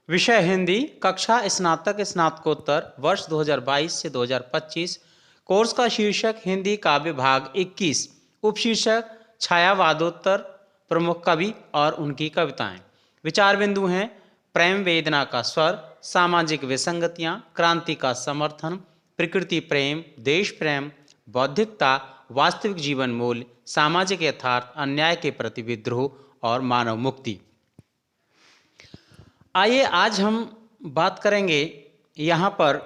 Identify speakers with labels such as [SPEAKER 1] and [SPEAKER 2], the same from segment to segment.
[SPEAKER 1] विषय हिंदी, कक्षा स्नातक स्नातकोत्तर, वर्ष 2022 से 2025। कोर्स का शीर्षक हिंदी काव्य भाग 21, उपशीर्षक छायावादोत्तर, प्रमुख कवि और उनकी कविताएं। विचार बिंदु हैं: प्रेम वेदना का स्वर, सामाजिक विसंगतियां, क्रांति का समर्थन, प्रकृति प्रेम, देश प्रेम, बौद्धिकता, वास्तविक जीवन मूल्य, सामाजिक यथार्थ, अन्याय के प्रति विद्रोह और मानव मुक्ति। आइए आज हम बात करेंगे यहाँ पर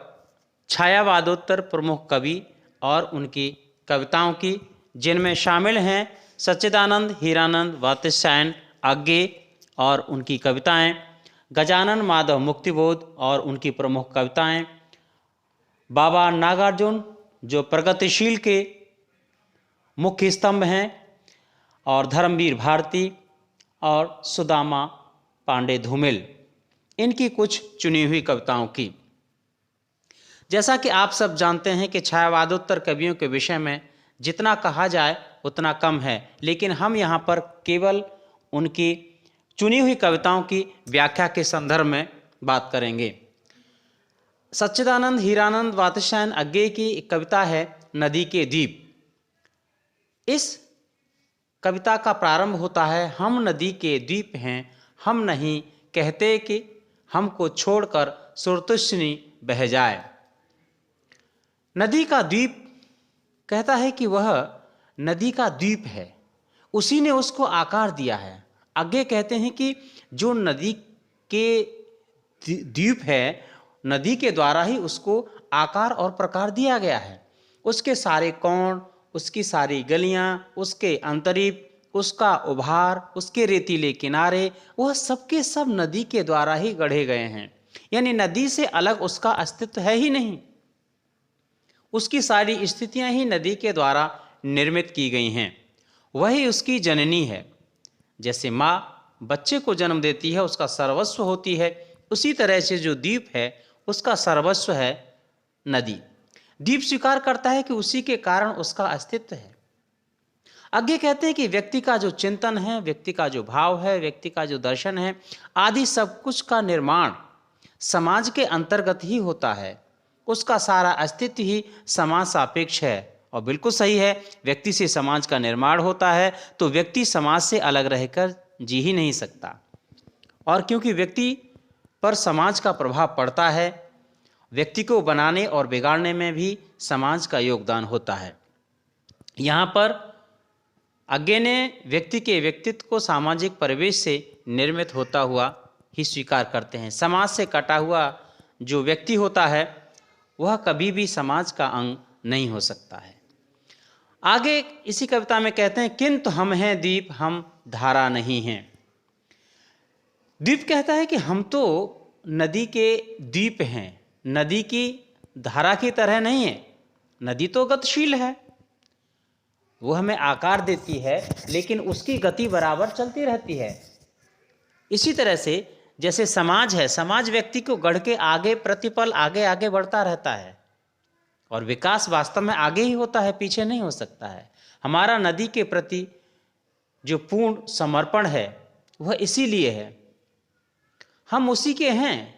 [SPEAKER 1] छायावादोत्तर प्रमुख कवि और उनकी कविताओं की, जिनमें शामिल हैं सच्चिदानंद हीरानंद वात्स्यायन अज्ञे और उनकी कविताएं, गजानन माधव मुक्तिबोध और उनकी प्रमुख कविताएं, बाबा नागार्जुन जो प्रगतिशील के मुख्य स्तंभ हैं, और धर्मवीर भारती और सुदामा पांडे धूमिल, इनकी कुछ चुनी हुई कविताओं की। जैसा कि आप सब जानते हैं कि छायावादोत्तर कवियों के विषय में जितना कहा जाए उतना कम है, लेकिन हम यहाँ पर केवल उनकी चुनी हुई कविताओं की व्याख्या के संदर्भ में बात करेंगे। सच्चिदानंद हीरानंद वात्स्यायन अज्ञे की एक कविता है नदी के द्वीप। इस कविता का प्रारंभ होता है: हम नदी के द्वीप हैं, हम नहीं कहते कि हमको छोड़कर सुरतुष्णी बह जाए। नदी का द्वीप कहता है कि वह नदी का द्वीप है, उसी ने उसको आकार दिया है। आगे कहते हैं कि जो नदी के द्वीप है, नदी के द्वारा ही उसको आकार और प्रकार दिया गया है। उसके सारे कोण, उसकी सारी गलियां, उसके अंतरीप, उसका उभार, उसके रेतीले किनारे, वह सबके सब नदी के द्वारा ही गढ़े गए हैं। यानी नदी से अलग उसका अस्तित्व है ही नहीं। उसकी सारी स्थितियां ही नदी के द्वारा निर्मित की गई हैं। वही उसकी जननी है। जैसे माँ बच्चे को जन्म देती है, उसका सर्वस्व होती है, उसी तरह से जो द्वीप है उसका सर्वस्व है नदी। द्वीप स्वीकार करता है कि उसी के कारण उसका अस्तित्व है। आगे कहते हैं कि व्यक्ति का जो चिंतन है, व्यक्ति का जो भाव है, व्यक्ति का जो दर्शन है, आदि सब कुछ का निर्माण समाज के अंतर्गत ही होता है। उसका सारा अस्तित्व ही समाज सापेक्ष है। और बिल्कुल सही है, व्यक्ति से समाज का निर्माण होता है, तो व्यक्ति समाज से अलग रहकर जी ही नहीं सकता। और क्योंकि व्यक्ति पर समाज का प्रभाव पड़ता है, व्यक्ति को बनाने और बिगाड़ने में भी समाज का योगदान होता है। यहाँ पर अज्ञे ने व्यक्ति के व्यक्तित्व को सामाजिक परिवेश से निर्मित होता हुआ ही स्वीकार करते हैं। समाज से कटा हुआ जो व्यक्ति होता है वह कभी भी समाज का अंग नहीं हो सकता है। आगे इसी कविता में कहते हैं: किंतु हम हैं द्वीप, हम धारा नहीं हैं। द्वीप कहता है कि हम तो नदी के द्वीप हैं, नदी की धारा की तरह नहीं है। नदी तो गतिशील है, वो हमें आकार देती है, लेकिन उसकी गति बराबर चलती रहती है। इसी तरह से जैसे समाज है, समाज व्यक्ति को गढ़ के आगे प्रतिपल आगे आगे बढ़ता रहता है, और विकास वास्तव में आगे ही होता है, पीछे नहीं हो सकता है। हमारा नदी के प्रति जो पूर्ण समर्पण है वह इसीलिए है, हम उसी के हैं,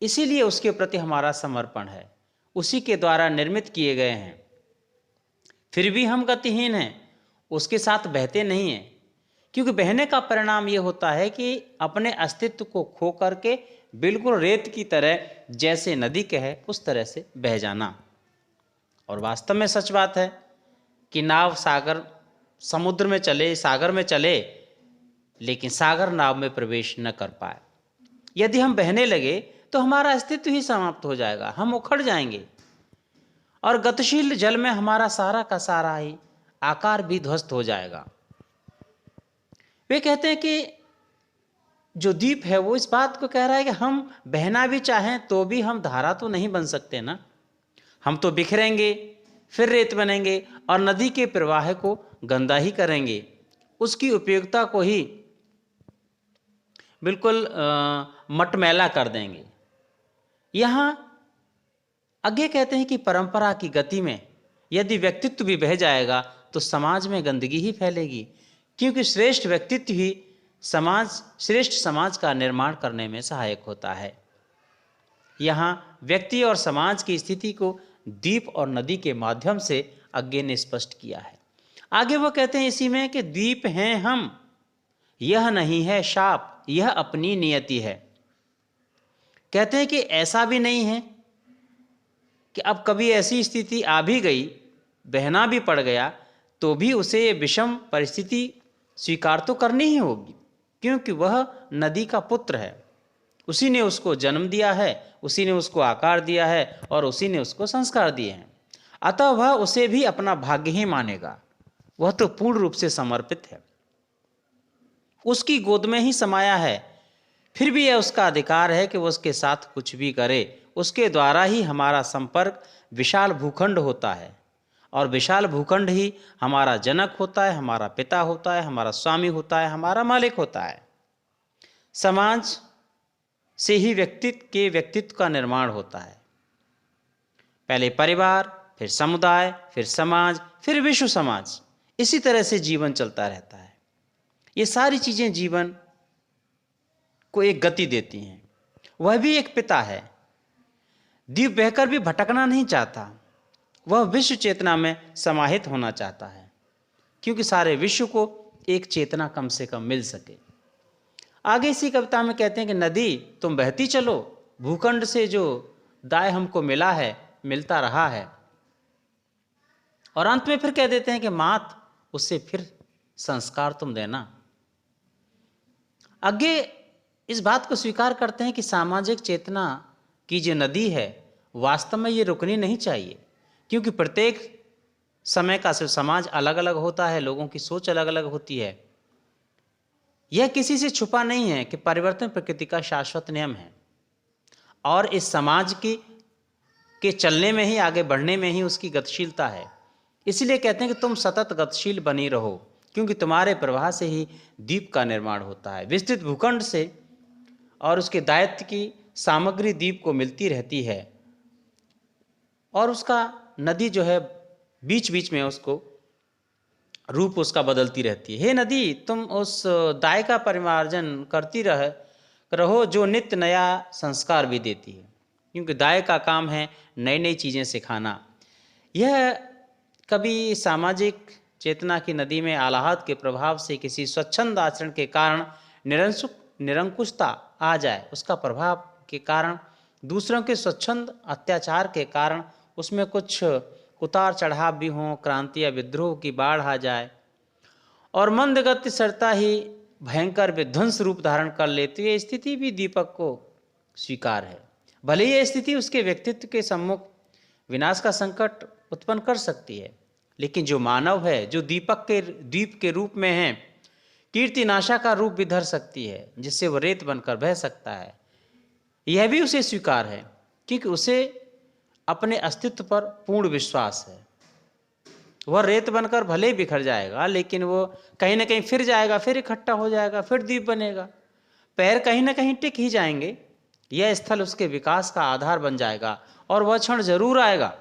[SPEAKER 1] इसीलिए उसके प्रति हमारा समर्पण है, उसी के द्वारा निर्मित किए गए हैं। फिर भी हम गतिहीन हैं, उसके साथ बहते नहीं हैं, क्योंकि बहने का परिणाम ये होता है कि अपने अस्तित्व को खो करके बिल्कुल रेत की तरह, जैसे नदी के है उस तरह से बह जाना। और वास्तव में सच बात है कि नाव समुद्र में चले, सागर में चले, लेकिन सागर नाव में प्रवेश न कर पाए। यदि हम बहने लगे तो हमारा अस्तित्व ही समाप्त हो जाएगा, हम उखड़ जाएंगे, और गतिशील जल में हमारा सारा का सारा ही आकार भी ध्वस्त हो जाएगा। वे कहते हैं कि जो द्वीप है वो इस बात को कह रहा है कि हम बहना भी चाहें तो भी हम धारा तो नहीं बन सकते ना। हम तो बिखरेंगे, फिर रेत बनेंगे और नदी के प्रवाह को गंदा ही करेंगे, उसकी उपयोगिता को ही बिल्कुल मटमैला कर देंगे। यहाँ आगे कहते हैं कि परंपरा की गति में यदि व्यक्तित्व भी बह जाएगा तो समाज में गंदगी ही फैलेगी, क्योंकि श्रेष्ठ व्यक्तित्व ही श्रेष्ठ समाज का निर्माण करने में सहायक होता है। यहाँ व्यक्ति और समाज की स्थिति को द्वीप और नदी के माध्यम से अज्ञे ने स्पष्ट किया है। आगे वो कहते हैं इसी में कि द्वीप हैं हम, यह नहीं है शाप, यह अपनी नियति है। कहते हैं कि ऐसा भी नहीं है कि अब कभी ऐसी स्थिति आ भी गई, बहना भी पड़ गया, तो भी उसे विषम परिस्थिति स्वीकार तो करनी ही होगी, क्योंकि वह नदी का पुत्र है। उसी ने उसको जन्म दिया है, उसी ने उसको आकार दिया है और उसी ने उसको संस्कार दिए हैं। अतः वह उसे भी अपना भाग्य ही मानेगा। वह तो पूर्ण रूप से समर्पित है, उसकी गोद में ही समाया है। फिर भी यह उसका अधिकार है कि वह उसके साथ कुछ भी करे। उसके द्वारा ही हमारा संपर्क विशाल भूखंड होता है, और विशाल भूखंड ही हमारा जनक होता है, हमारा पिता होता है, हमारा स्वामी होता है, हमारा मालिक होता है। समाज से ही व्यक्तित्व का निर्माण होता है। पहले परिवार, फिर समुदाय, फिर समाज, फिर विश्व समाज। इसी तरह से जीवन चलता रहता है। ये सारी चीजें जीवन को एक गति देती हैं। वह भी एक पिता है। द्वीप बहकर भी भटकना नहीं चाहता, वह विश्व चेतना में समाहित होना चाहता है, क्योंकि सारे विश्व को एक चेतना कम से कम मिल सके। आगे इसी कविता में कहते हैं कि नदी तुम बहती चलो, भूखंड से जो दाय हमको मिला है, मिलता रहा है। और अंत में फिर कह देते हैं कि मात, उससे फिर संस्कार तुम देना। आगे इस बात को स्वीकार करते हैं कि सामाजिक चेतना की जो नदी है, वास्तव में ये रुकनी नहीं चाहिए, क्योंकि प्रत्येक समय का समाज अलग अलग होता है, लोगों की सोच अलग अलग होती है। यह किसी से छुपा नहीं है कि परिवर्तन प्रकृति का शाश्वत नियम है, और इस समाज के चलने में ही, आगे बढ़ने में ही उसकी गतिशीलता है। इसलिए कहते हैं कि तुम सतत गतिशील बनी रहो, क्योंकि तुम्हारे प्रवाह से ही द्वीप का निर्माण होता है। विस्तृत भूखंड से और उसके दायित्व की सामग्री द्वीप को मिलती रहती है, और उसका नदी जो है बीच बीच में उसको रूप उसका बदलती रहती है। हे नदी, तुम उस दाय का परिमार्जन करती रहो जो नित्य नया संस्कार भी देती है, क्योंकि दाय का काम है नई नई चीज़ें सिखाना। यह कभी सामाजिक चेतना की नदी में आह्लाद के प्रभाव से किसी स्वच्छंद आचरण के कारण निरंकुशता आ जाए, उसका प्रभाव के कारण, दूसरों के स्वच्छंद अत्याचार के कारण उसमें कुछ उतार चढ़ाव भी हों, क्रांति या विद्रोह की बाढ़ आ जाए और मंदगति सरता ही भयंकर विध्वंस रूप धारण कर ले, तो ये स्थिति भी दीपक को स्वीकार है। भले ये स्थिति उसके व्यक्तित्व के सम्मुख विनाश का संकट उत्पन्न कर सकती है, लेकिन जो मानव है, जो द्वीप के रूप में है, कीर्तिनाशा का रूप भी धर सकती है, जिससे वह रेत बनकर बह सकता है। यह भी उसे स्वीकार है, क्योंकि उसे अपने अस्तित्व पर पूर्ण विश्वास है। वह रेत बनकर भले ही बिखर जाएगा, लेकिन वो कहीं ना कहीं फिर जाएगा, फिर इकट्ठा हो जाएगा, फिर द्वीप बनेगा। पैर कहीं ना कहीं टिक ही जाएंगे। यह स्थल उसके विकास का आधार बन जाएगा, और वह क्षण जरूर आएगा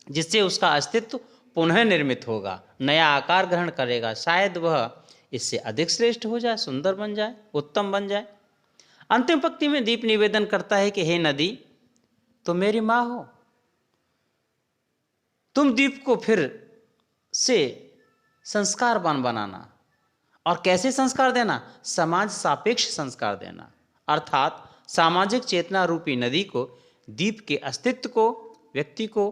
[SPEAKER 1] जिससे उसका अस्तित्व पुनः निर्मित होगा, नया आकार ग्रहण करेगा। शायद वह इससे अधिक श्रेष्ठ हो जाए, सुंदर बन जाए, उत्तम बन जाए। अंतिम पंक्ति में दीप निवेदन करता है कि हे नदी, तुम मेरी माँ हो। तुम द्वीप को फिर से संस्कारवान बनाना। और कैसे संस्कार देना? समाज सापेक्ष संस्कार देना, अर्थात सामाजिक चेतना रूपी नदी को, द्वीप के अस्तित्व को, व्यक्ति को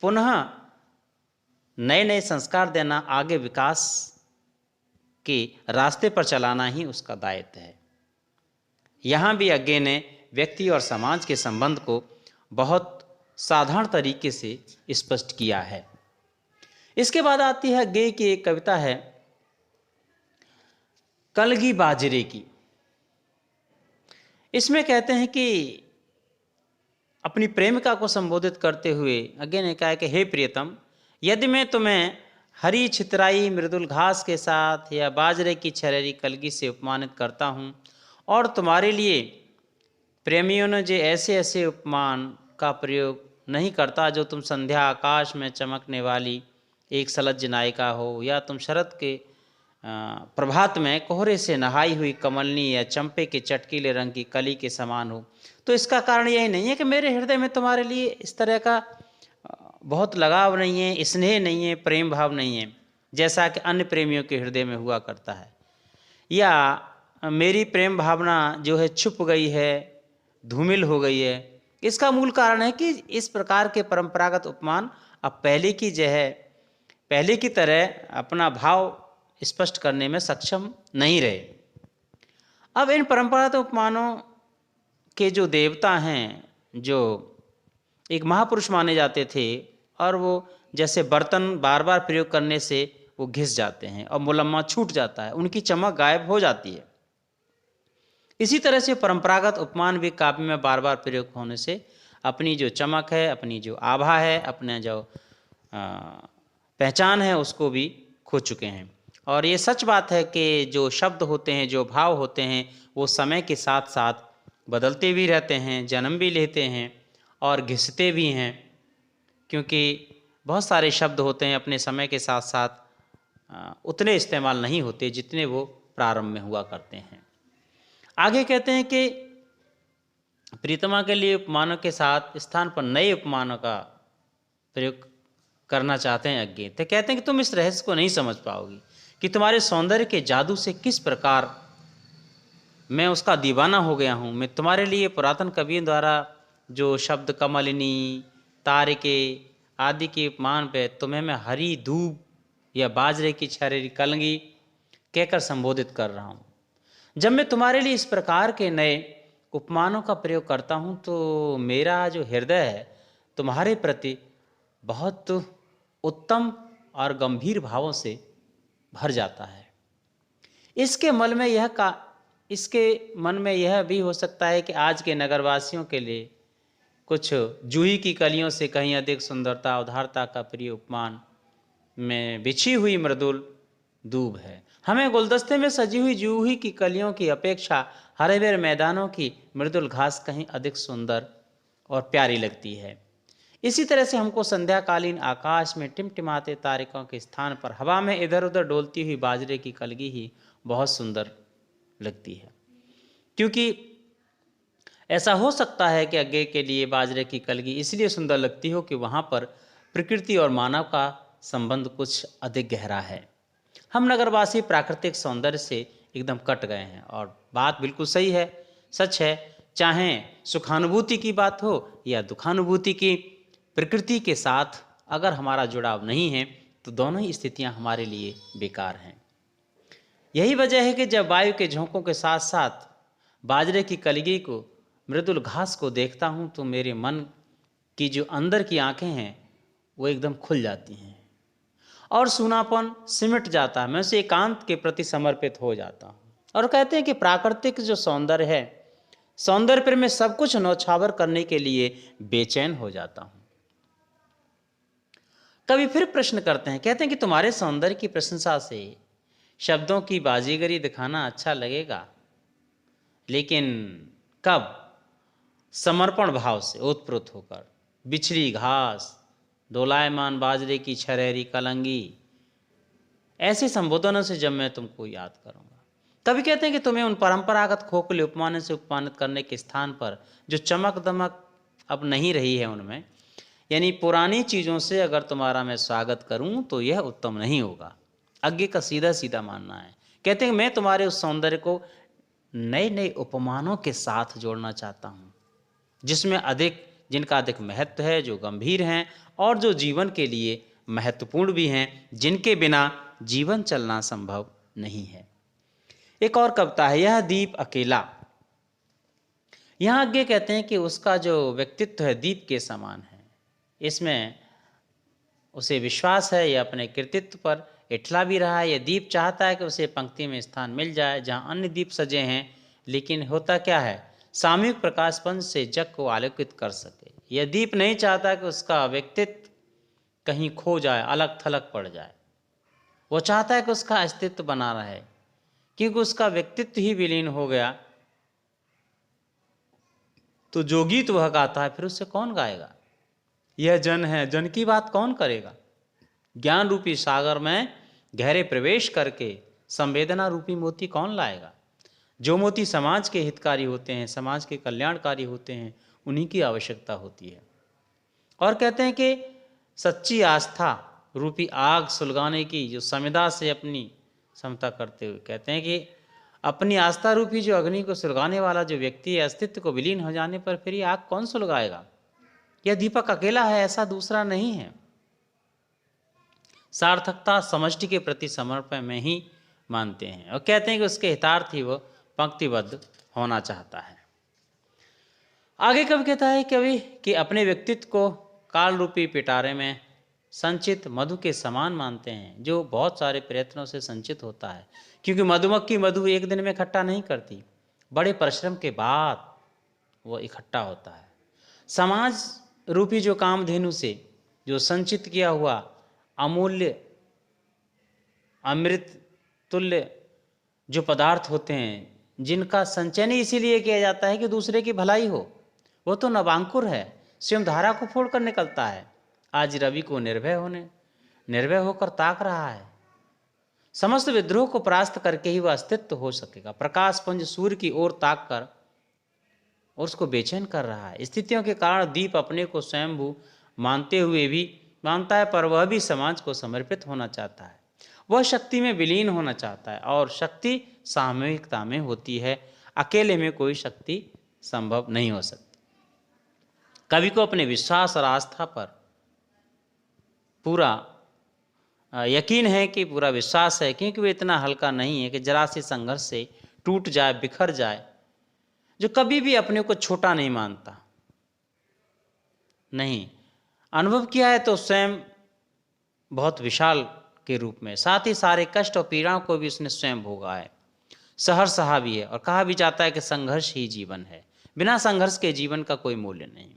[SPEAKER 1] पुनः नए नए संस्कार देना, आगे विकास के रास्ते पर चलाना ही उसका दायित्व है। यहाँ भी अज्ञे ने व्यक्ति और समाज के संबंध को बहुत साधारण तरीके से स्पष्ट किया है। इसके बाद आती है अज्ञे की एक कविता है कलगी बाजरे की। इसमें कहते हैं कि अपनी प्रेमिका को संबोधित करते हुए अज्ञे ने कहा कि हे प्रियतम, यदि मैं तुम्हें हरी छितराई मृदुल घास के साथ या बाजरे की छरेरी कलगी से उपमानित करता हूँ, और तुम्हारे लिए प्रेमियों ने जो ऐसे ऐसे उपमान का प्रयोग नहीं करता जो तुम संध्या आकाश में चमकने वाली एक सलज्ज नायिका हो, या तुम शरद के प्रभात में कोहरे से नहाई हुई कमलनी या चंपे के चटकीले रंग की कली के समान हो। तो इसका कारण यही नहीं है कि मेरे हृदय में तुम्हारे लिए इस तरह का बहुत लगाव नहीं है, स्नेह नहीं है, प्रेम भाव नहीं है, जैसा कि अन्य प्रेमियों के हृदय में हुआ करता है, या मेरी प्रेम भावना जो है छुप गई है, धूमिल हो गई है। इसका मूल कारण है कि इस प्रकार के परंपरागत उपमान अब पहले की तरह अपना भाव स्पष्ट करने में सक्षम नहीं रहे। अब इन परंपरागत उपमानों के जो देवता हैं, जो एक महापुरुष माने जाते थे, और वो जैसे बर्तन बार बार प्रयोग करने से वो घिस जाते हैं और मुलम्मा छूट जाता है, उनकी चमक गायब हो जाती है। इसी तरह से परंपरागत उपमान भी काव्य में बार बार प्रयोग होने से अपनी जो चमक है, अपनी जो आभा है, अपने जो पहचान है, उसको भी खो चुके हैं। और ये सच बात है कि जो शब्द होते हैं, जो भाव होते हैं, वो समय के साथ साथ बदलते भी रहते हैं, जन्म भी लेते हैं और घिसते भी हैं, क्योंकि बहुत सारे शब्द होते हैं अपने समय के साथ साथ उतने इस्तेमाल नहीं होते जितने वो प्रारंभ में हुआ करते हैं। आगे कहते हैं कि प्रीतमा के लिए उपमानों के साथ स्थान पर नए उपमानों का प्रयोग करना चाहते हैं अज्ञे। तो कहते हैं कि तुम इस रहस्य को नहीं समझ पाओगी कि तुम्हारे सौंदर्य के जादू से किस प्रकार मैं उसका दीवाना हो गया हूँ। मैं तुम्हारे लिए पुरातन कवियों द्वारा जो शब्द कमलिनी, तारिके आदि के उपमान पे तुम्हें मैं हरी धूप या बाजरे की छरेरी कलंगी कहकर संबोधित कर रहा हूँ। जब मैं तुम्हारे लिए इस प्रकार के नए उपमानों का प्रयोग करता हूँ तो मेरा जो हृदय है तुम्हारे प्रति बहुत उत्तम और गंभीर भावों से भर जाता है। इसके मन में यह भी हो सकता है कि आज के नगरवासियों के लिए कुछ जूही की कलियों से कहीं अधिक सुंदरता, उदारता का प्रिय उपमान में बिछी हुई मृदुल दूब है। हमें गुलदस्ते में सजी हुई जूही की कलियों की अपेक्षा हरे भरे मैदानों की मृदुल घास कहीं अधिक सुंदर और प्यारी लगती है। इसी तरह से हमको संध्याकालीन आकाश में टिमटिमाते तारकों के स्थान पर हवा में इधर उधर डोलती हुई बाजरे की कलगी ही बहुत सुंदर लगती है। क्योंकि ऐसा हो सकता है कि अज्ञे के लिए बाजरे की कलगी इसलिए सुंदर लगती हो कि वहाँ पर प्रकृति और मानव का संबंध कुछ अधिक गहरा है। हम नगरवासी प्राकृतिक सौंदर्य से एकदम कट गए हैं, और बात बिल्कुल सही है, सच है। चाहे सुखानुभूति की बात हो या दुखानुभूति की, प्रकृति के साथ अगर हमारा जुड़ाव नहीं है तो दोनों ही स्थितियां हमारे लिए बेकार हैं। यही वजह है कि जब वायु के झोंकों के साथ साथ बाजरे की कलगी को, मृदुल घास को देखता हूँ तो मेरे मन की जो अंदर की आंखें हैं वो एकदम खुल जाती हैं और सूनापन सिमट जाता है। मैं उसे एकांत के प्रति समर्पित हो जाता हूँ। और कहते हैं कि प्राकृतिक जो सौंदर्य है, सौंदर्य पर मैं सब कुछ न्यौछावर करने के लिए बेचैन हो जाता हूँ। कभी फिर प्रश्न करते हैं, कहते हैं कि तुम्हारे सौंदर्य की प्रशंसा से शब्दों की बाजीगरी दिखाना अच्छा लगेगा, लेकिन कब समर्पण भाव से ओतप्रोत होकर बिछड़ी घास, डोलायमान बाजरे की छरेरी कलंगी, ऐसे संबोधनों से जब मैं तुमको याद करूंगा। कभी कहते हैं कि तुम्हें उन परंपरागत खोखले उपमानों से उपमानित करने के स्थान पर जो चमक दमक अब नहीं रही है उनमें, यानी पुरानी चीज़ों से अगर तुम्हारा मैं स्वागत करूं तो यह उत्तम नहीं होगा। अज्ञे का सीधा सीधा मानना है। कहते हैं मैं तुम्हारे उस सौंदर्य को नए नए उपमानों के साथ जोड़ना चाहता हूँ, जिनका अधिक महत्व है, जो गंभीर हैं और जो जीवन के लिए महत्वपूर्ण भी हैं, जिनके बिना जीवन चलना संभव नहीं है। एक और कविता है, यह दीप अकेला। यहाँ अज्ञे कहते हैं कि उसका जो व्यक्तित्व है दीप के समान है। इसमें उसे विश्वास है, यह अपने कृतित्व पर इठला भी रहा है। यह दीप चाहता है कि उसे पंक्ति में स्थान मिल जाए जहाँ अन्य दीप सजे हैं, लेकिन होता क्या है, सामूहिक प्रकाशपंच से जग को आलोकित कर सके। यह दीप नहीं चाहता कि उसका व्यक्तित्व कहीं खो जाए, अलग थलग पड़ जाए। वो चाहता है कि उसका अस्तित्व बना रहे, क्योंकि उसका व्यक्तित्व ही विलीन हो गया तो जो गीत वह गाता है फिर उससे कौन गाएगा। यह जन है, जन की बात कौन करेगा। ज्ञान रूपी सागर में गहरे प्रवेश करके संवेदना रूपी मोती कौन लाएगा? जो मोती समाज के हितकारी होते हैं, समाज के कल्याणकारी होते हैं, उन्हीं की आवश्यकता होती है। और कहते हैं कि सच्ची आस्था रूपी आग सुलगाने की जो संविदा से अपनी समता करते हुए कहते हैं कि अपनी आस्था रूपी जो अग्नि को सुलगाने वाला जो व्यक्ति है, अस्तित्व को विलीन हो जाने पर फिर ये आग कौन सुलगाएगा? यह दीपक अकेला है, ऐसा दूसरा नहीं है। सार्थकता समष्टि के प्रति समर्पण में ही मानते हैं और कहते हैं कि उसके हितार्थ ही वो पंक्तिबद्ध होना चाहता है। आगे कवि कहता है कवि कि अपने व्यक्तित्व को काल रूपी पिटारे में संचित मधु के समान मानते हैं, जो बहुत सारे प्रयत्नों से संचित होता है, क्योंकि मधुमक्खी मधु एक दिन में इकट्ठा नहीं करती, बड़े परिश्रम के बाद वो इकट्ठा होता है। समाज रूपी जो कामधेनु से जो संचित किया हुआ अमूल्य अमृत तुल्य जो पदार्थ होते हैं, जिनका संचयन इसीलिए किया जाता है कि दूसरे की भलाई हो, वो तो नवांकुर है, स्वयं धारा को फोड़कर निकलता है। आज रवि को निर्भय होकर ताक रहा है। समस्त विद्रोह को परास्त करके ही वह अस्तित्व हो सकेगा। प्रकाश पुंज सूर्य की ओर ताक कर और उसको बेचैन कर रहा है। स्थितियों के कारण दीप अपने को स्वयंभू मानते हुए भी मानता है, पर वह भी समाज को समर्पित होना चाहता है। वह शक्ति में विलीन होना चाहता है और शक्ति सामूहिकता में होती है, अकेले में कोई शक्ति संभव नहीं हो सकती। कवि को अपने विश्वास और आस्था पर पूरा यकीन है कि पूरा विश्वास है, क्योंकि वो इतना हल्का नहीं है कि जरा से संघर्ष से टूट जाए, बिखर जाए। जो कभी भी अपने को छोटा नहीं मानता, नहीं, अनुभव किया है तो स्वयं बहुत विशाल के रूप में, साथ ही सारे कष्ट और पीड़ाओं को भी उसने स्वयं भोगा है, सहर सहा भी है। और कहा भी जाता है कि संघर्ष ही जीवन है, बिना संघर्ष के जीवन का कोई मूल्य नहीं।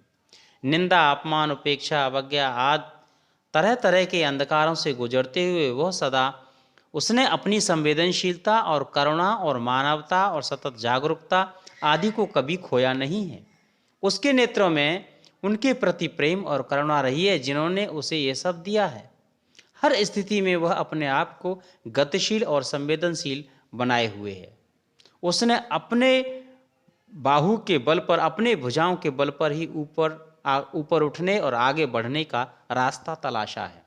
[SPEAKER 1] निंदा, अपमान, उपेक्षा, अवज्ञा आदि तरह तरह के अंधकारों से गुजरते हुए वह सदा उसने अपनी संवेदनशीलता और करुणा और मानवता और सतत जागरूकता आदि को कभी खोया नहीं है। उसके नेत्रों में उनके प्रति प्रेम और करुणा रही है, जिन्होंने उसे ये सब दिया है। हर स्थिति में वह अपने आप को गतिशील और संवेदनशील बनाए हुए है। उसने अपने बाहु के बल पर, अपने भुजाओं के बल पर ही ऊपर उठने और आगे बढ़ने का रास्ता तलाशा है।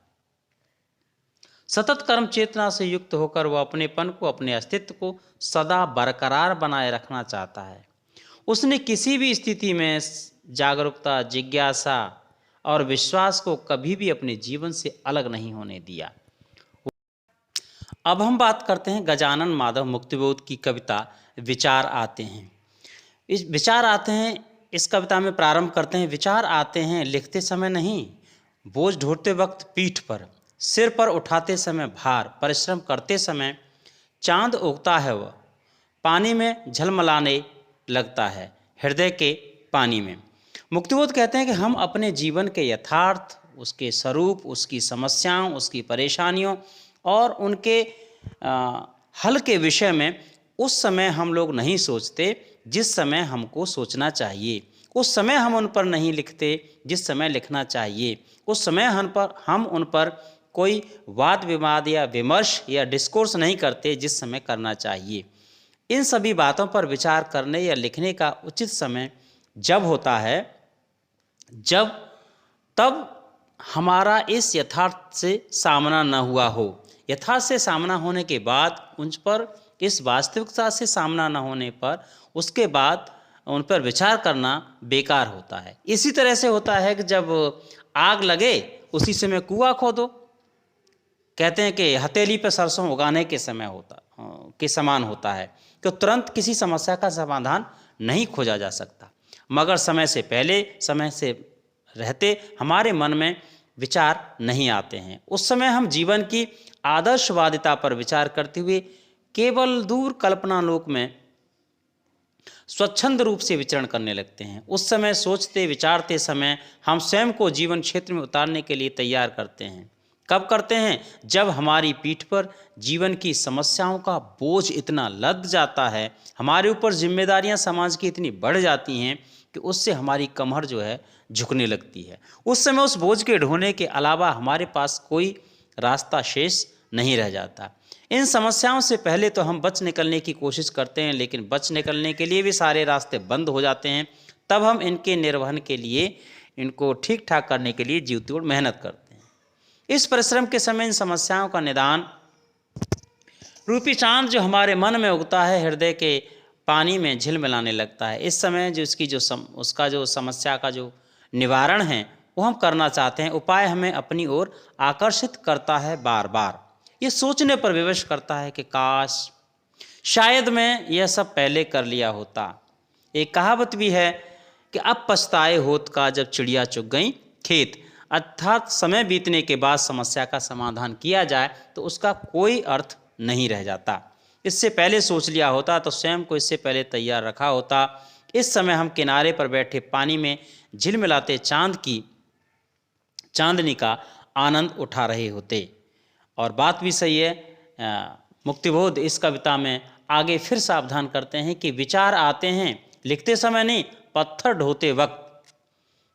[SPEAKER 1] सतत कर्म चेतना से युक्त होकर वह अपनेपन को, अपने अस्तित्व को सदा बरकरार बनाए रखना चाहता है। उसने किसी भी स्थिति में जागरूकता, जिज्ञासा और विश्वास को कभी भी अपने जीवन से अलग नहीं होने दिया। अब हम बात करते हैं गजानन माधव मुक्तिबोध की कविता विचार आते हैं। इस विचार आते हैं, इस कविता में प्रारंभ करते हैं। विचार आते हैं लिखते समय नहीं, बोझ ढोते वक्त पीठ पर, सिर पर उठाते समय भार, परिश्रम करते समय चांद उगता है, वह पानी में झलमलाने लगता है, हृदय के पानी में। मुक्तिबोध कहते हैं कि हम अपने जीवन के यथार्थ, उसके स्वरूप, उसकी समस्याओं, उसकी परेशानियों और उनके हल के विषय में उस समय हम लोग नहीं सोचते जिस समय हमको सोचना चाहिए। उस समय हम उन पर नहीं लिखते जिस समय लिखना चाहिए। उस समय हम उन पर कोई वाद विवाद या विमर्श या डिस्कोर्स नहीं करते जिस समय करना चाहिए। इन सभी बातों पर विचार करने या लिखने का उचित समय जब होता है, तब हमारा इस यथार्थ से सामना न हुआ हो। यथार्थ से सामना होने के बाद उन पर, इस वास्तविकता से सामना न होने पर, उसके बाद उन पर विचार करना बेकार होता है। इसी तरह से होता है कि जब आग लगे उसी समय कुआं खोदो। कहते हैं कि हथेली पर सरसों उगाने के समान होता है, कि तुरंत किसी समस्या का समाधान नहीं खोजा जा सकता, मगर समय से पहले, समय से रहते हमारे मन में विचार नहीं आते हैं। उस समय हम जीवन की आदर्शवादिता पर विचार करते हुए केवल दूर कल्पना लोक में स्वच्छंद रूप से विचरण करने लगते हैं। उस समय सोचते विचारते समय हम स्वयं को जीवन क्षेत्र में उतारने के लिए तैयार करते हैं। कब करते हैं? जब हमारी पीठ पर जीवन की समस्याओं का बोझ इतना लद जाता है, हमारे ऊपर जिम्मेदारियां समाज की इतनी बढ़ जाती हैं कि उससे हमारी कमर जो है झुकने लगती है। उस समय उस बोझ के ढोने के अलावा हमारे पास कोई रास्ता शेष नहीं रह जाता। इन समस्याओं से पहले तो हम बच निकलने की कोशिश करते हैं, लेकिन बच निकलने के लिए भी सारे रास्ते बंद हो जाते हैं। तब हम इनके निर्वहन के लिए, इनको ठीक ठाक करने के लिए जी तोड़ मेहनत करते हैं। इस परिश्रम के समय इन समस्याओं का निदान रूपी चांद जो हमारे मन में उगता है, हृदय के पानी में झिलमिलाने लगता है। इस समय जो इसकी उसका जो समस्या का जो निवारण है वो हम करना चाहते हैं। उपाय हमें अपनी ओर आकर्षित करता है बार बार। ये सोचने पर विवश करता है कि काश शायद मैं यह सब पहले कर लिया होता। एक कहावत भी है कि अब पछताए होत का जब चिड़िया चुग गई खेत, अर्थात समय बीतने के बाद समस्या का समाधान किया जाए तो उसका कोई अर्थ नहीं रह जाता। इससे पहले सोच लिया होता तो स्वयं को इससे पहले तैयार रखा होता। इस समय हम किनारे पर बैठे पानी में झिलमिलाते चांदनी का आनंद उठा रहे होते। और बात भी सही है। मुक्तिबोध इस कविता में आगे फिर सावधान करते हैं कि विचार आते हैं लिखते समय नहीं, पत्थर ढोते वक्त।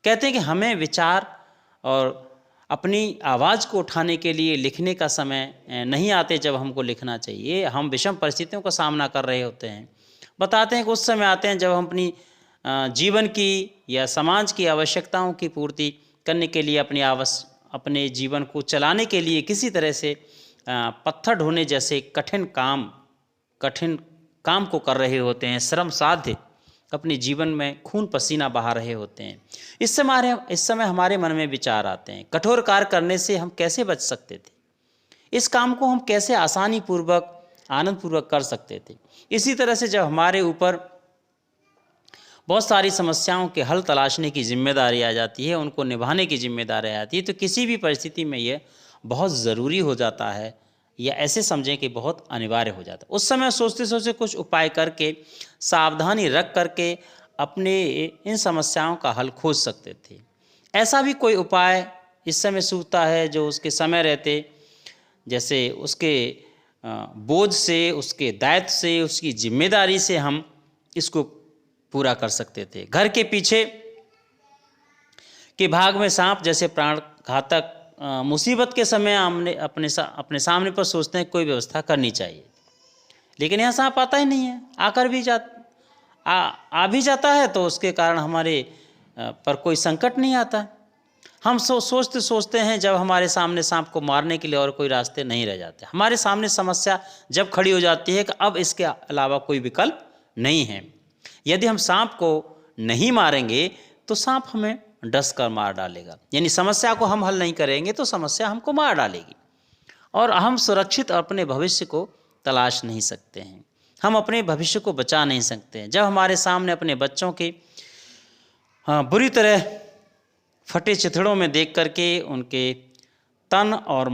[SPEAKER 1] कहते हैं कि हमें विचार और अपनी आवाज़ को उठाने के लिए लिखने का समय नहीं आते जब हमको लिखना चाहिए। हम विषम परिस्थितियों का सामना कर रहे होते हैं। बताते हैं कि उस समय आते हैं जब हम अपनी जीवन की या समाज की आवश्यकताओं की पूर्ति करने के लिए अपने जीवन को चलाने के लिए किसी तरह से पत्थर ढोने जैसे कठिन काम को कर रहे होते हैं, श्रम साध्य अपने जीवन में खून पसीना बहा रहे होते हैं। इस समय हमारे मन में विचार आते हैं, कठोर कार्य करने से हम कैसे बच सकते थे, इस काम को हम कैसे आसानी पूर्वक आनंद पूर्वक कर सकते थे। इसी तरह से जब हमारे ऊपर बहुत सारी समस्याओं के हल तलाशने की जिम्मेदारी आ जाती है, उनको निभाने की जिम्मेदारी आ जाती है, तो किसी भी परिस्थिति में ये बहुत ज़रूरी हो जाता है, या ऐसे समझें कि बहुत अनिवार्य हो जाता है। उस समय सोचते सोचते कुछ उपाय करके, सावधानी रख करके अपने इन समस्याओं का हल खोज सकते थे। ऐसा भी कोई उपाय इस समय सूझता है जो उसके समय रहते, जैसे उसके बोझ से, उसके दायित्व से, उसकी जिम्मेदारी से हम इसको पूरा कर सकते थे। घर के पीछे के भाग में सांप जैसे प्राण घातक मुसीबत के समय हमने अपने सामने पर सोचते हैं कोई व्यवस्था करनी चाहिए, लेकिन यहाँ सांप आता ही नहीं है। आकर भी आ भी जाता है तो उसके कारण हमारे पर कोई संकट नहीं आता। हम सोचते सोचते हैं जब हमारे सामने सांप को मारने के लिए और कोई रास्ते नहीं रह जाते। हमारे सामने समस्या जब खड़ी हो जाती है कि अब इसके अलावा कोई विकल्प नहीं है। यदि हम सांप को नहीं मारेंगे तो सांप हमें डस कर मार डालेगा, यानी समस्या को हम हल नहीं करेंगे तो समस्या हमको मार डालेगी, और हम सुरक्षित अपने भविष्य को तलाश नहीं सकते हैं, हम अपने भविष्य को बचा नहीं सकते हैं। जब हमारे सामने अपने बच्चों के बुरी तरह फटे चिथड़ों में देख करके उनके तन और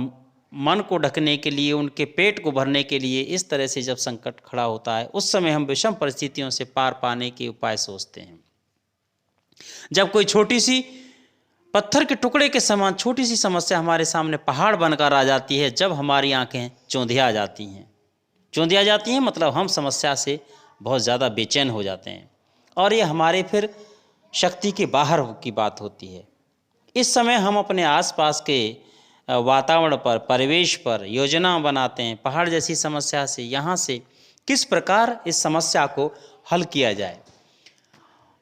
[SPEAKER 1] मन को ढकने के लिए, उनके पेट को भरने के लिए इस तरह से जब संकट खड़ा होता है, उस समय हम विषम परिस्थितियों से पार पाने के उपाय सोचते हैं। जब कोई छोटी सी पत्थर के टुकड़े के समान छोटी सी समस्या हमारे सामने पहाड़ बनकर आ जाती है, जब हमारी आंखें चौंधिया जाती हैं मतलब हम समस्या से बहुत ज़्यादा बेचैन हो जाते हैं, और ये हमारे फिर शक्ति के बाहर की बात होती है। इस समय हम अपने आसपास के वातावरण पर, परिवेश पर योजना बनाते हैं। पहाड़ जैसी समस्या से यहाँ से किस प्रकार इस समस्या को हल किया जाए,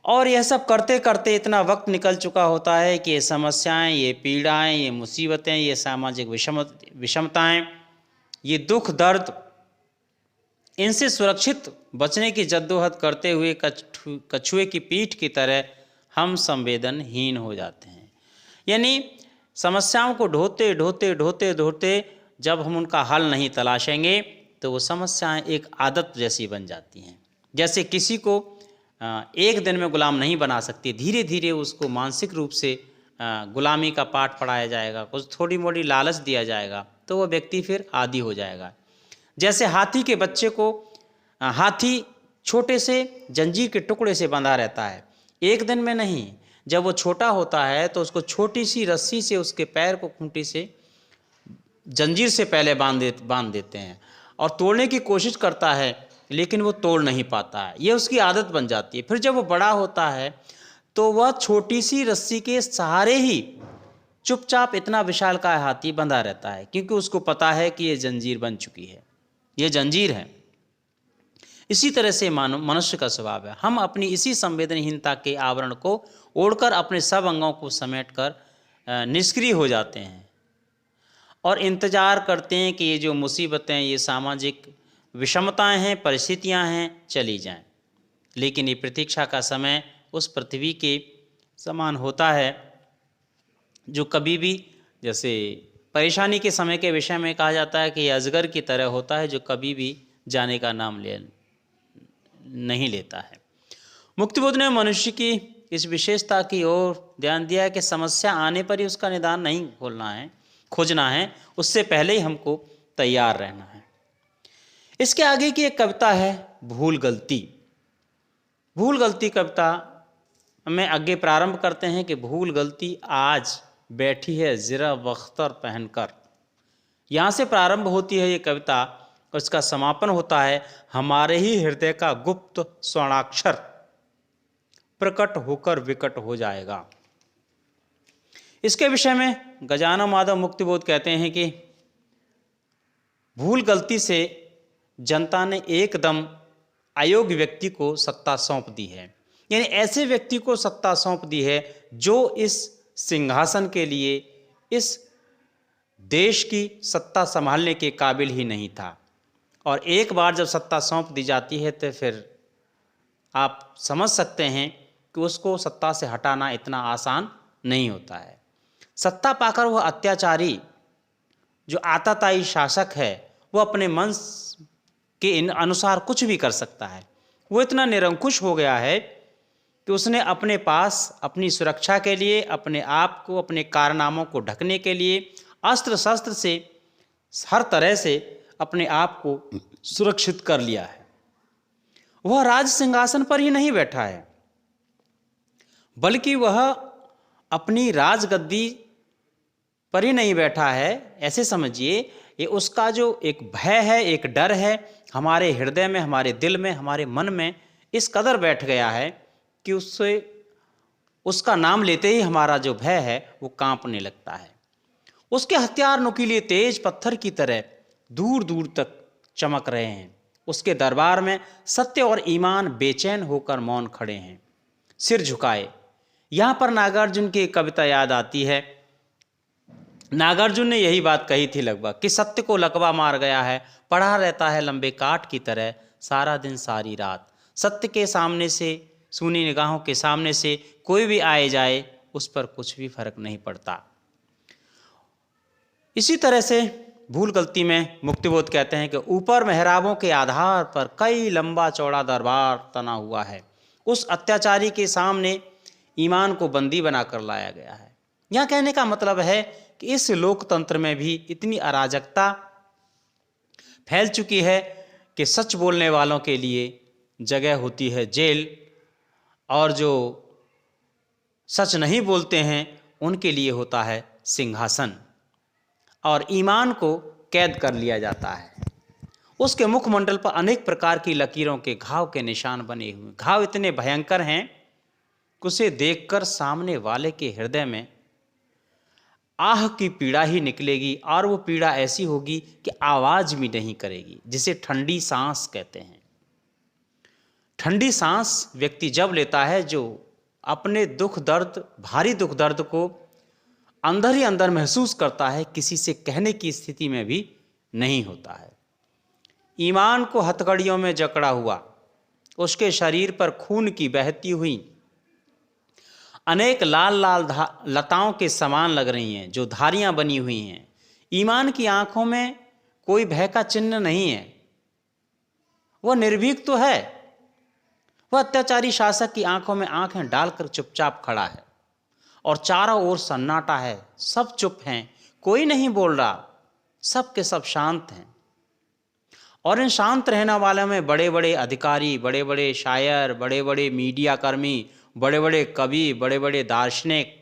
[SPEAKER 1] और यह सब करते करते इतना वक्त निकल चुका होता है कि ये समस्याएं, ये पीड़ाएं, ये मुसीबतें, ये सामाजिक विषमताएं, ये दुख दर्द, इनसे सुरक्षित बचने की जद्दोजहद करते हुए कछुए की पीठ की तरह हम संवेदनहीन हो जाते हैं। यानी समस्याओं को ढोते ढोते ढोते ढोते जब हम उनका हल नहीं तलाशेंगे तो वो समस्याएं एक आदत जैसी बन जाती हैं। जैसे किसी को एक दिन में गुलाम नहीं बना सकती, धीरे धीरे उसको मानसिक रूप से गुलामी का पाठ पढ़ाया जाएगा, कुछ थोड़ी मोड़ी लालच दिया जाएगा तो वो व्यक्ति फिर आदी हो जाएगा। जैसे हाथी के बच्चे को हाथी छोटे से जंजीर के टुकड़े से बंधा रहता है, एक दिन में नहीं। जब वो छोटा होता है तो उसको छोटी सी रस्सी से उसके पैर को खूंटी से जंजीर से पहले बांध देते हैं और तोड़ने की कोशिश करता है, लेकिन वो तोड़ नहीं पाता है। ये उसकी आदत बन जाती है। फिर जब वो बड़ा होता है तो वह छोटी सी रस्सी के सहारे ही चुपचाप इतना विशालकाय हाथी बंधा रहता है, क्योंकि उसको पता है कि ये जंजीर बन चुकी है, ये जंजीर है। इसी तरह से मनुष्य का स्वभाव है। हम अपनी इसी संवेदनहीनता के आवरण को ओढ़कर अपने सब अंगों को समेटकर निष्क्रिय हो जाते हैं और इंतजार करते हैं कि ये जो मुसीबतें, ये सामाजिक विषमताएं हैं, परिस्थितियां हैं, चली जाएं। लेकिन ये प्रतीक्षा का समय उस पृथ्वी के समान होता है जो कभी भी, जैसे परेशानी के समय के विषय में कहा जाता है कि ये अजगर की तरह होता है जो कभी भी जाने का नाम नहीं लेता है। मुक्तिबोध ने मनुष्य की इस विशेषता की ओर ध्यान दिया है कि समस्या आने पर ही उसका निदान नहीं खोजना है, उससे पहले ही हमको तैयार रहना है। इसके आगे की एक कविता है भूल गलती। भूल गलती कविता में आगे प्रारंभ करते हैं कि भूल गलती आज बैठी है ज़रा बख्तर पहनकर। यहाँ से प्रारंभ होती है ये कविता और इसका समापन होता है हमारे ही हृदय का गुप्त स्वर्णाक्षर प्रकट होकर विकट हो जाएगा। इसके विषय में गजानन माधव मुक्तिबोध कहते हैं कि भूल गलती से जनता ने एकदम अयोग्य व्यक्ति को सत्ता सौंप दी है, यानी ऐसे व्यक्ति को सत्ता सौंप दी है जो इस सिंहासन के लिए, इस देश की सत्ता संभालने के काबिल ही नहीं था। और एक बार जब सत्ता सौंप दी जाती है तो फिर आप समझ सकते हैं कि उसको सत्ता से हटाना इतना आसान नहीं होता है। सत्ता पाकर वह अत्याचारी जो आताताई शासक है वो अपने मन के अनुसार कुछ भी कर सकता है। वो इतना निरंकुश हो गया है कि उसने अपने पास अपनी सुरक्षा के लिए, अपने आप को, अपने कारनामों को ढकने के लिए अस्त्र शस्त्र से हर तरह से अपने आप को सुरक्षित कर लिया है। वह राज सिंहासन पर ही नहीं बैठा है, बल्कि वह अपनी राजगद्दी पर ही नहीं बैठा है। ऐसे समझिए, ये उसका जो एक भय है, एक डर है, हमारे हृदय में, हमारे दिल में, हमारे मन में इस कदर बैठ गया है कि उससे, उसका नाम लेते ही हमारा जो भय है वो कांपने लगता है। उसके हथियार नुकीले तेज पत्थर की तरह दूर दूर तक चमक रहे हैं। उसके दरबार में सत्य और ईमान बेचैन होकर मौन खड़े हैं, सिर झुकाए। यहाँ पर नागार्जुन की कविता याद आती है। नागार्जुन ने यही बात कही थी लगभग कि सत्य को लकवा मार गया है, पड़ा रहता है लंबे काट की तरह सारा दिन सारी रात। सत्य के सामने से, सूनी निगाहों के सामने से कोई भी आए जाए उस पर कुछ भी फर्क नहीं पड़ता। इसी तरह से भूल गलती में मुक्तिबोध कहते हैं कि ऊपर मेहराबों के आधार पर कई लंबा चौड़ा दरबार तना हुआ है। उस अत्याचारी के सामने ईमान को बंदी बनाकर लाया गया है। यह कहने का मतलब है कि इस लोकतंत्र में भी इतनी अराजकता फैल चुकी है कि सच बोलने वालों के लिए जगह होती है जेल, और जो सच नहीं बोलते हैं उनके लिए होता है सिंहासन, और ईमान को कैद कर लिया जाता है। उसके मुखमंडल पर अनेक प्रकार की लकीरों के घाव के निशान बने हुए। घाव इतने भयंकर हैं कि उसे देखकर सामने वाले के हृदय में आह की पीड़ा ही निकलेगी, और वो पीड़ा ऐसी होगी कि आवाज भी नहीं करेगी, जिसे ठंडी सांस कहते हैं। ठंडी सांस व्यक्ति जब लेता है जो अपने दुख दर्द, भारी दुख दर्द को अंदर ही अंदर महसूस करता है, किसी से कहने की स्थिति में भी नहीं होता है। ईमान को हथकड़ियों में जकड़ा हुआ, उसके शरीर पर खून की बहती हुई अनेक लाल लाल लताओं के समान लग रही हैं, जो धारियां बनी हुई हैं। ईमान की आंखों में कोई भय का चिन्ह नहीं है, वह निर्भीक तो है। वह अत्याचारी शासक की आंखों में आंखें डालकर चुपचाप खड़ा है, और चारों ओर सन्नाटा है, सब चुप हैं, कोई नहीं बोल रहा, सब के सब शांत हैं। और इन शांत रहने वालों में बड़े बड़े अधिकारी, बड़े बड़े शायर, बड़े बड़े मीडिया कर्मी, बड़े बड़े कवि, बड़े बड़े दार्शनिक,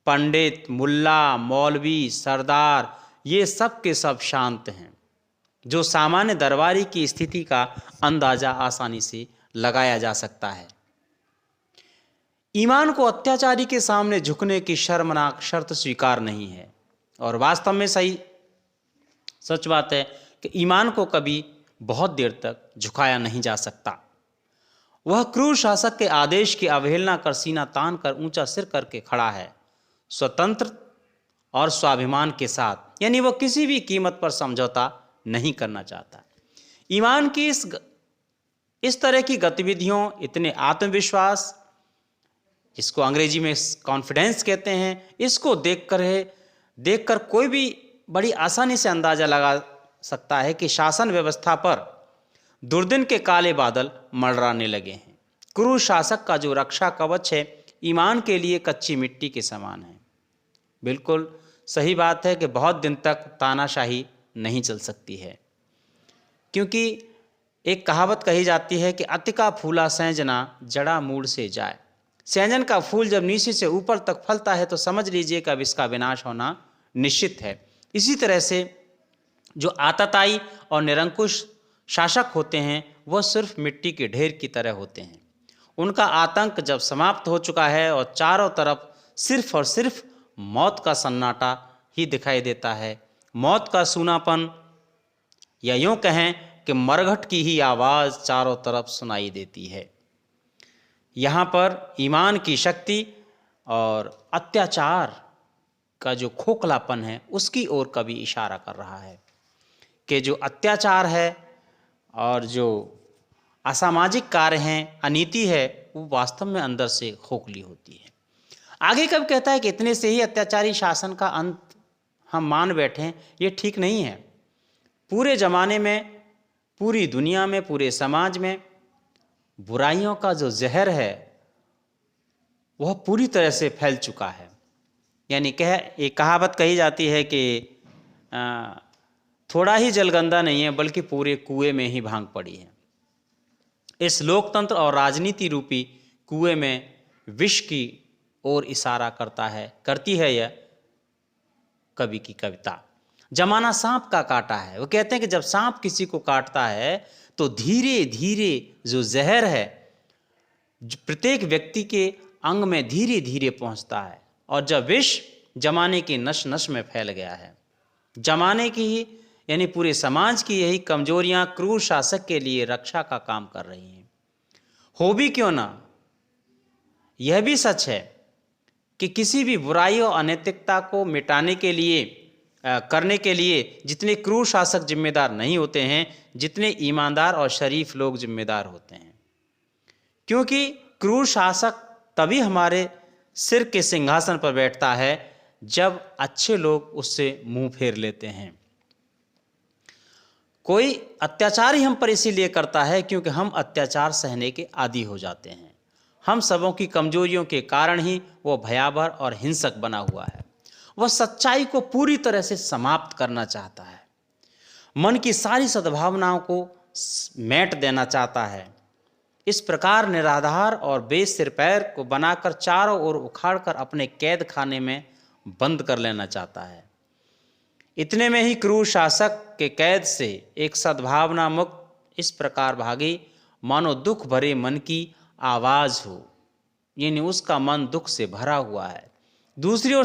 [SPEAKER 1] पंडित, मुल्ला, मौलवी, सरदार, ये सब के सब शांत हैं, जो सामान्य दरबारी की स्थिति का अंदाजा आसानी से लगाया जा सकता है। ईमान को अत्याचारी के सामने झुकने की शर्मनाक शर्त स्वीकार नहीं है। और वास्तव में सच बात है कि ईमान को कभी बहुत देर तक झुकाया नहीं जा सकता। वह क्रूर शासक के आदेश की अवहेलना कर सीना तान कर ऊंचा सिर करके खड़ा है, स्वतंत्र और स्वाभिमान के साथ, यानी वह किसी भी कीमत पर समझौता नहीं करना चाहता। ईमान की इस तरह की गतिविधियों, इतने आत्मविश्वास, जिसको अंग्रेजी में कॉन्फिडेंस कहते हैं, इसको देखकर कोई भी बड़ी आसानी से अंदाजा लगा सकता है कि शासन व्यवस्था पर दुर्दिन के काले बादल मंडराने लगे हैं। क्रूर शासक का जो रक्षा कवच है, ईमान के लिए कच्ची मिट्टी के समान है। बिल्कुल सही बात है कि बहुत दिन तक तानाशाही नहीं चल सकती है, क्योंकि एक कहावत कही जाती है कि अति का फूला सैंजना जड़ा मूड़ से जाए। सैंजन का फूल जब नीचे से ऊपर तक फलता है तो समझ लीजिए कि अब इसका विनाश होना निश्चित है। इसी तरह से जो आतताई और निरंकुश शासक होते हैं, वह सिर्फ मिट्टी के ढेर की तरह होते हैं। उनका आतंक जब समाप्त हो चुका है और चारों तरफ सिर्फ और सिर्फ मौत का सन्नाटा ही दिखाई देता है, मौत का सूनापन, या यूं कहें कि मरघट की ही आवाज़ चारों तरफ सुनाई देती है। यहाँ पर ईमान की शक्ति और अत्याचार का जो खोखलापन है, उसकी ओर कभी इशारा कर रहा है कि जो अत्याचार है और जो असामाजिक कार्य हैं, अनीति है, वो वास्तव में अंदर से खोखली होती है। आगे कब कहता है कि इतने से ही अत्याचारी शासन का अंत हम मान बैठें, ये ठीक नहीं है। पूरे ज़माने में, पूरी दुनिया में, पूरे समाज में बुराइयों का जो जहर है वह पूरी तरह से फैल चुका है। यानी एक कहावत कही जाती है कि थोड़ा ही जल गंदा नहीं है, बल्कि पूरे कुएं में ही भांग पड़ी है। इस लोकतंत्र और राजनीति रूपी कुएं में विष की ओर इशारा करती है यह कवि की कविता। जमाना सांप का काटा है। वो कहते हैं कि जब सांप किसी को काटता है तो धीरे धीरे जो जहर है प्रत्येक व्यक्ति के अंग में धीरे धीरे पहुंचता है, और जब विष जमाने की नस नस में फैल गया है, जमाने की ही यानी पूरे समाज की यही कमजोरियां क्रूर शासक के लिए रक्षा का काम कर रही हैं। हो भी क्यों ना, यह भी सच है कि किसी भी बुराई और अनैतिकता को मिटाने के लिए करने के लिए जितने क्रूर शासक जिम्मेदार नहीं होते हैं, जितने ईमानदार और शरीफ लोग जिम्मेदार होते हैं। क्योंकि क्रूर शासक तभी हमारे सिर के सिंहासन पर बैठता है जब अच्छे लोग उससे मुंह फेर लेते हैं। कोई अत्याचार ही हम पर इसीलिए करता है क्योंकि हम अत्याचार सहने के आदी हो जाते हैं। हम सबों की कमजोरियों के कारण ही वो भयावह और हिंसक बना हुआ है। वह सच्चाई को पूरी तरह से समाप्त करना चाहता है, मन की सारी सद्भावनाओं को मेट देना चाहता है। इस प्रकार निराधार और बेसिर पैर को बनाकर चारों ओर उखाड़कर अपने कैद खाने में बंद कर लेना चाहता है। इतने में ही क्रूर शासक के कैद से एक सद्भावना मुक्त इस प्रकार भागी मानो दुख भरे मन की आवाज हो, यानी उसका मन दुख से भरा हुआ है। दूसरी ओर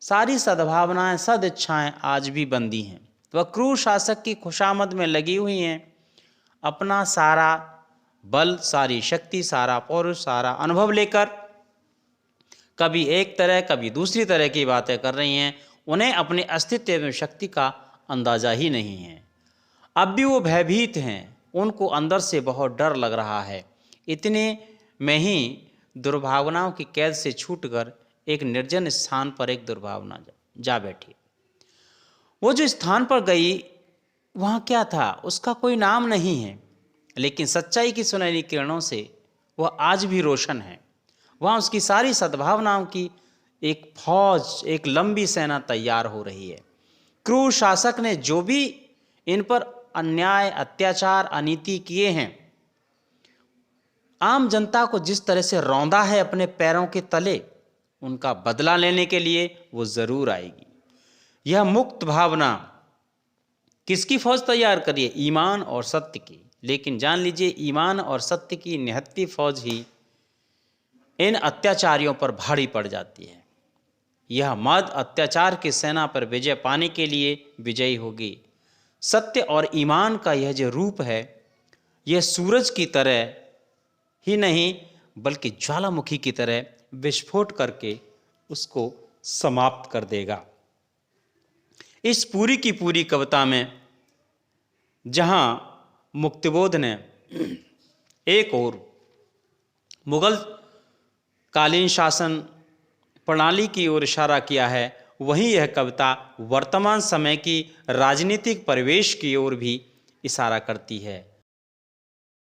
[SPEAKER 1] सारी सद्भावनाएं, सद इच्छाएं आज भी बंदी हैं। वह क्रूर शासक की खुशामद में लगी हुई हैं। अपना सारा बल, सारी शक्ति, सारा पौरुष, सारा अनुभव लेकर कभी एक तरह कभी दूसरी तरह की बातें कर रही हैं। उन्हें अपने अस्तित्व एवं शक्ति का अंदाजा ही नहीं है। अब भी वो भयभीत हैं, उनको अंदर से बहुत डर लग रहा है। इतने में ही दुर्भावनाओं की कैद से छूटकर एक निर्जन स्थान पर एक दुर्भावना जा बैठी। वो जो स्थान पर गई वहाँ क्या था, उसका कोई नाम नहीं है, लेकिन सच्चाई की सुनहरी किरणों से वह आज भी रोशन है। वहाँ उसकी सारी सद्भावनाओं की एक फौज, एक लंबी सेना तैयार हो रही है। क्रूर शासक ने जो भी इन पर अन्याय, अत्याचार, अनीति किए हैं, आम जनता को जिस तरह से रौंदा है अपने पैरों के तले, उनका बदला लेने के लिए वो जरूर आएगी। यह मुक्त भावना किसकी फौज तैयार करिए? ईमान और सत्य की। लेकिन जान लीजिए, ईमान और सत्य की निहत्ती फौज ही इन अत्याचारियों पर भारी पड़ जाती है। यह मद अत्याचार की सेना पर विजय पाने के लिए विजयी होगी। सत्य और ईमान का यह जो रूप है, यह सूरज की तरह ही नहीं बल्कि ज्वालामुखी की तरह विस्फोट करके उसको समाप्त कर देगा। इस पूरी की पूरी कविता में जहां मुक्तिबोध ने एक और मुगल कालीन शासन प्रणाली की ओर इशारा किया है, वहीं यह कविता वर्तमान समय की राजनीतिक परिवेश की ओर भी इशारा करती है।